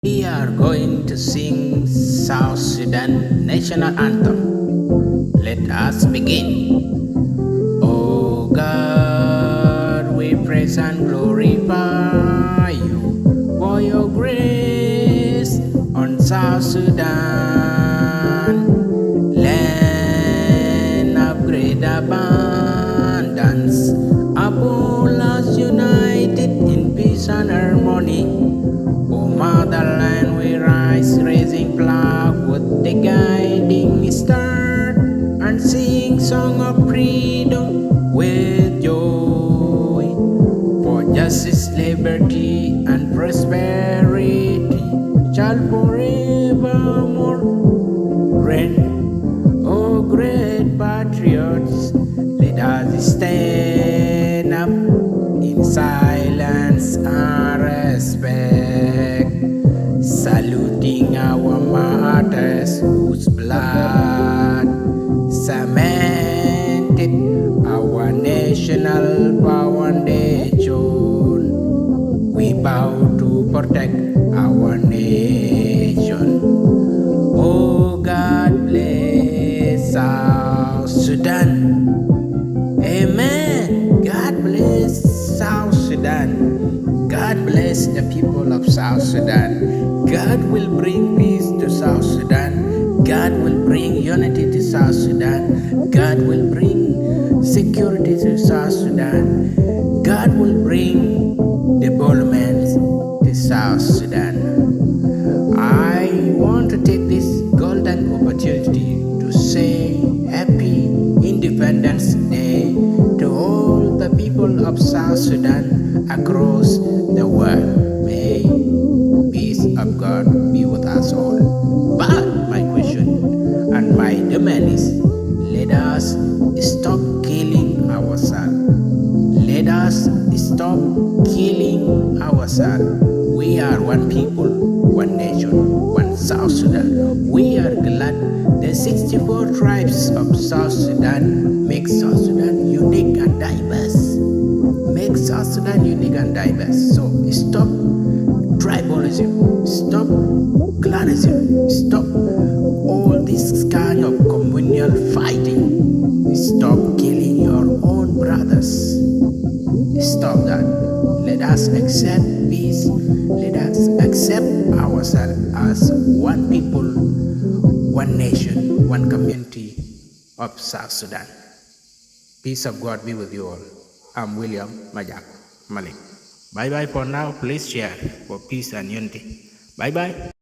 We are going to sing South Sudan National Anthem. Let us begin. Oh God, we praise and glorify you for your grace on South Sudan, land of great abundance, upon us united in peace and harmony. O motherland, we rise, raising flag with the guiding star, and sing song of freedom with joy. For justice, liberty, and prosperity shall forevermore reign. O great patriots, let us stand up in silence and respect, saluting our martyrs whose blood cemented our national foundation. We vow to protect our nation. Oh God, bless South Sudan. Amen. God bless South Sudan. God bless the people of South Sudan. God will bring peace to South Sudan. God will bring unity to South Sudan. God will bring security to South Sudan. God will bring development to South Sudan. I want to take this golden opportunity to say Happy Independence Day to all the people of South Sudan across the world. May peace of God be with us all. But my question and my demand is, let us stop killing ourselves. Let us stop killing ourselves. We are one people, one nation, one South Sudan. We are glad the 64 tribes of South Sudan make South Sudan unique and diverse. Make South Sudan unique and diverse. So stop tribalism, stop clanism, stop all this kind of communal fighting. Stop killing your own brothers. Stop that. Let us accept peace. Let us accept ourselves as one people, one nation, one community of South Sudan. Peace of God be with you all. I'm William Majak Malik. Bye bye for now. Please share for peace and unity. Bye bye.